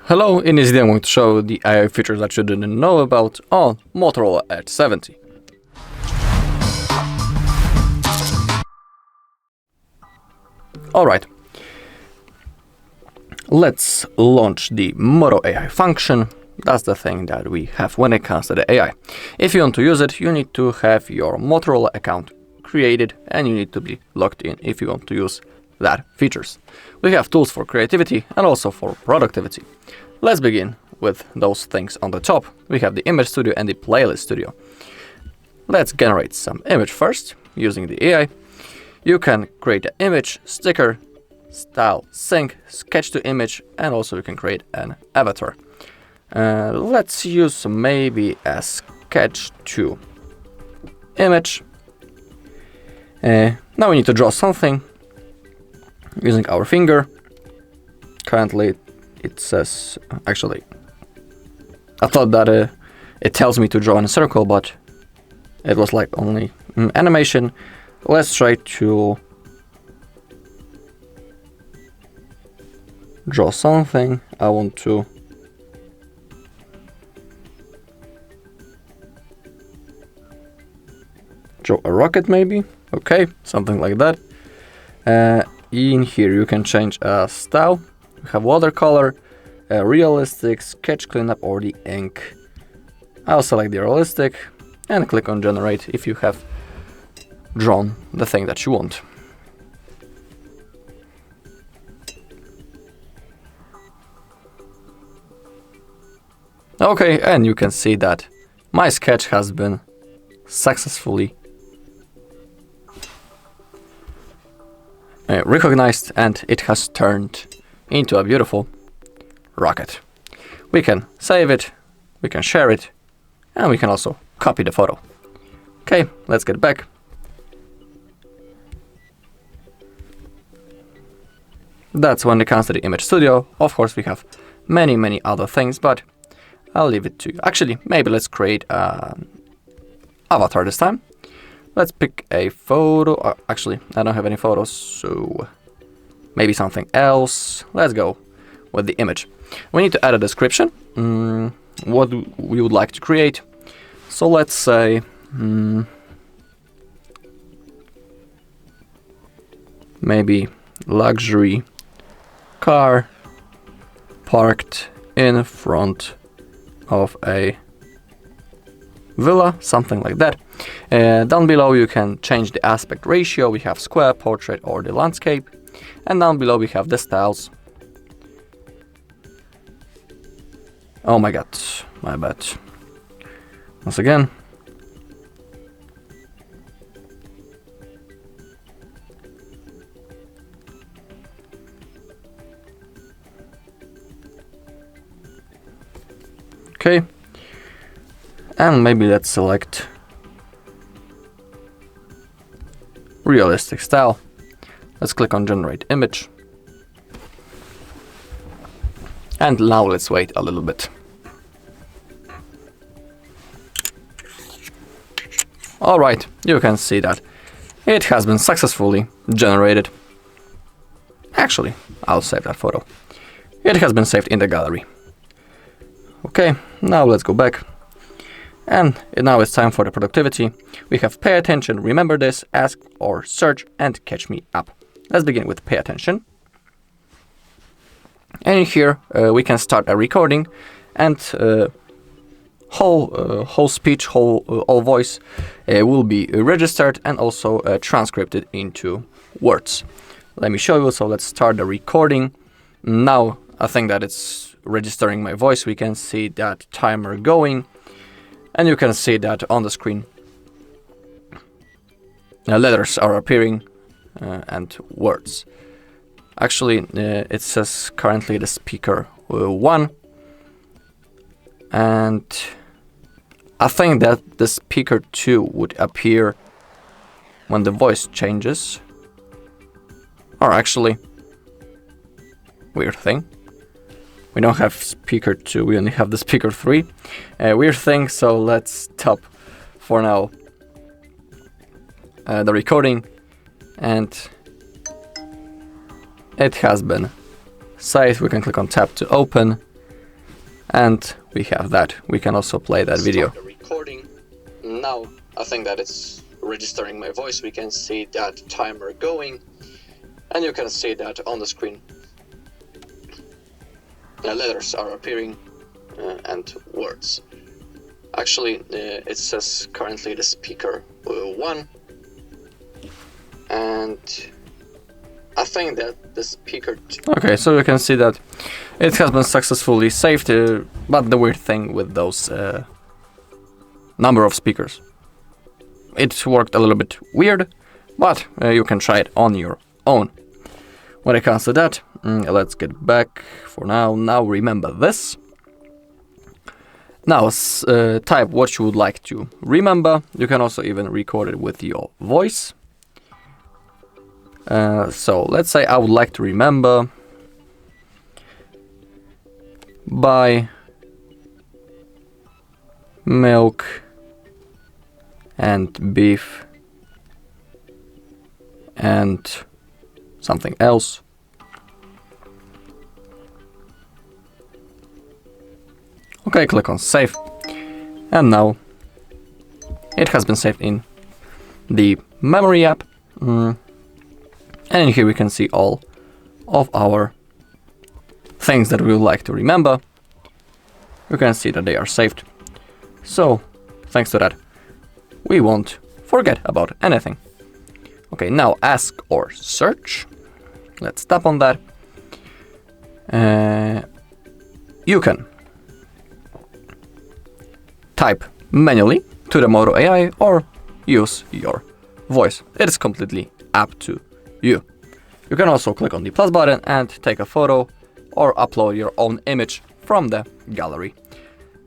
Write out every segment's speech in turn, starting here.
Hello, in this video I'm going to show the AI features that you didn't know about on Motorola Edge 70. Alright, let's launch the Moto AI function. That's the thing that we have when it comes to the AI. If you want to use it, you need to have your Motorola account created and you need to be logged in if you want to use that features. We have tools for creativity and also for productivity. Let's begin with those things on the top. We have the image studio and the playlist studio. Let's generate some image first using the AI. You can create an image, sticker, style, sync, sketch to image, and also you can create an avatar. Let's use maybe a sketch to image. Now we need to draw something using our finger. Currently it says, actually, I thought that it tells me to draw in a circle, but it was like only animation. Let's try to draw something. I want to draw a rocket maybe. Okay, something like that. In here you can change a style. We have watercolor, realistic, sketch cleanup, or the ink. I'll select the realistic and click on generate if you have drawn the thing that you want. Okay, and you can see that my sketch has been successfully recognized and it has turned into a beautiful rocket. We can save it, we can share it, and we can also copy the photo. Okay, let's get back. That's when it comes to the image studio. Of course, we have many other things, but I'll leave it to you. Actually, maybe let's create an avatar this time. Let's pick a photo. Actually, I don't have any photos, so maybe something else. Let's go with the image. We need to add a description. What we would like to create. So let's say maybe luxury car parked in front of a villa, something like that. Down below you can change the aspect ratio. We have square, portrait, or the landscape. And down below we have the styles. Oh my god, my bad. Once again. Okay. And maybe let's select realistic style. Let's click on generate image. And now let's wait a little bit. Alright, you can see that it has been successfully generated. Actually, I'll save that photo. It has been saved in the gallery. Okay, now let's go back. And now it's time for the productivity. We have pay attention, remember this, ask or search, and catch me up. Let's begin with pay attention. And in here we can start a recording and whole speech, all voice will be registered and also transcribed into words. Let me show you. So let's start the recording. Now I think that it's registering my voice. We can see that timer going. And you can see that on the screen letters are appearing and words. Actually, it says currently the speaker 1. And I think that the speaker 2 would appear when the voice changes. Or actually, weird thing. We don't have speaker 2, we only have the speaker 3. Weird thing, so let's stop for now the recording. And it has been saved. We can click on tab to open. And we have that. We can also play that video. Stop the recording. Now I think that it's registering my voice. We can see that timer going, and you can see that on the screen. The letters are appearing and words. Actually, it says currently the speaker 1, and I think that the speaker. Okay, so you can see that it has been successfully saved, but the weird thing with those number of speakers, it worked a little bit weird, but you can try it on your own. When it comes to that, let's get back for now. Now remember this. Now type what you would like to remember. You can also even record it with your voice. So let's say I would like to remember buy milk and beef and something else. Okay, click on save, and now it has been saved in the memory app, and in here we can see all of our things that we would like to remember. You can see that they are saved, so thanks to that we won't forget about anything. Okay, now ask or search. Let's tap on that. You can type manually to the Moto AI or use your voice. It is completely up to you. You can also click on the plus button and take a photo or upload your own image from the gallery.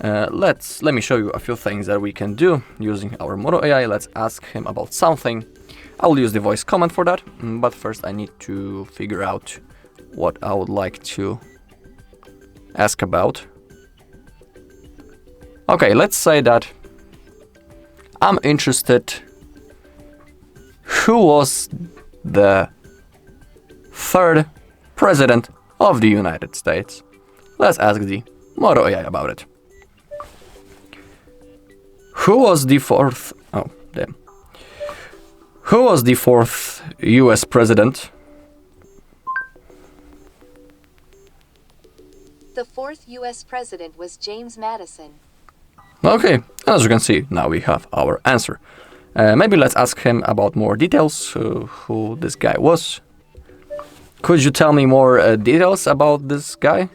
Let me show you a few things that we can do using our Moto AI. Let's ask him about something. I'll use the voice command for that, but first I need to figure out what I would like to ask about. Okay, let's say that I'm interested who was the third president of the United States. Let's ask the Moto AI about it. Who was the fourth? Oh, damn. Who was the fourth US president? The fourth US president was James Madison. Okay, as you can see, now we have our answer. Maybe let's ask him about more details, who this guy was. Could you tell me more details about this guy?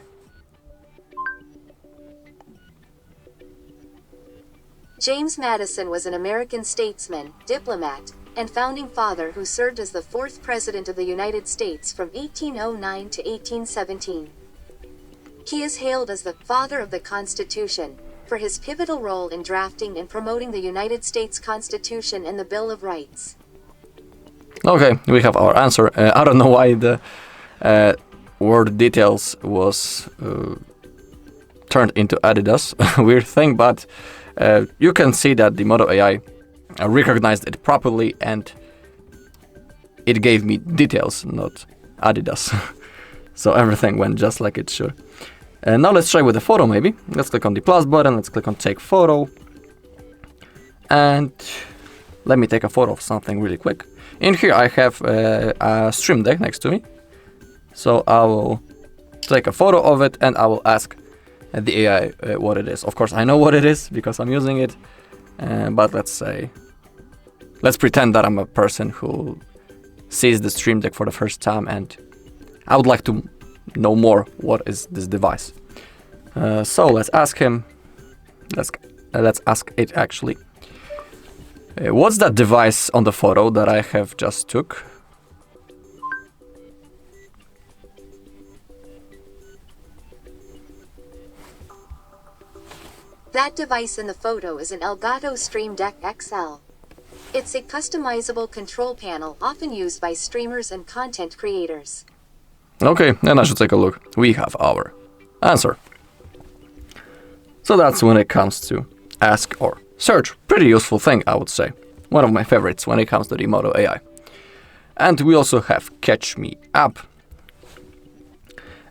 James Madison was an American statesman, diplomat, and founding father who served as the fourth president of the United States from 1809 to 1817. He is hailed as the father of the Constitution for his pivotal role in drafting and promoting the United States Constitution and the Bill of Rights. Okay, we have our answer. I don't know why the word details was turned into Adidas. Weird thing, but you can see that the Moto AI recognized it properly and it gave me details, not Adidas. So everything went just like it should. Now let's try with a photo maybe. Let's click on the plus button, let's click on take photo. And let me take a photo of something really quick. In here I have a stream deck next to me. So I will take a photo of it and I will ask the AI what it is. Of course I know what it is because I'm using it. But let's pretend that I'm a person who sees the stream deck for the first time and I would like to know more what is this device. So let's ask him. Let's ask it actually. What's that device on the photo that I have just took? That device in the photo is an Elgato Stream Deck XL. It's a customizable control panel often used by streamers and content creators. Okay, and I should take a look. We have our answer. So that's when it comes to ask or search. Pretty useful thing, I would say. One of my favorites when it comes to the Moto AI. And we also have Catch Me Up.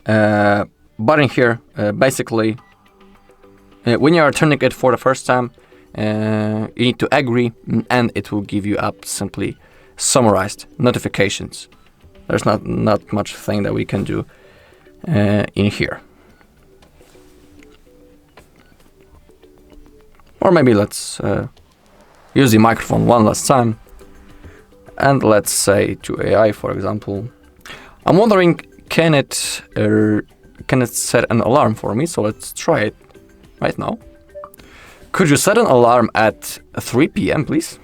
But in here, basically, when you are turning it for the first time, you need to agree, and it will give you up simply summarized notifications. There's not much thing that we can do in here. Or maybe let's use the microphone one last time, and let's say to AI, for example, I'm wondering, can it set an alarm for me? So let's try it right now. Could you set an alarm at 3 p.m. please?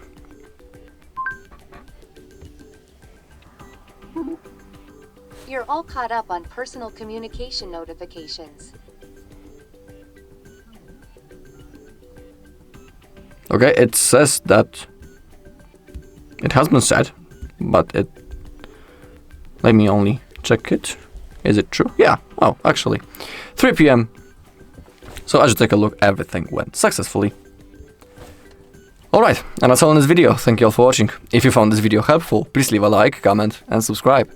You're all caught up on personal communication notifications. Okay, it says that it has been set, but let me only check it. Is it true? Yeah. Oh, actually, 3 p.m. So I should take a look. Everything went successfully. Alright, and that's all in this video. Thank you all for watching. If you found this video helpful, please leave a like, comment, and subscribe.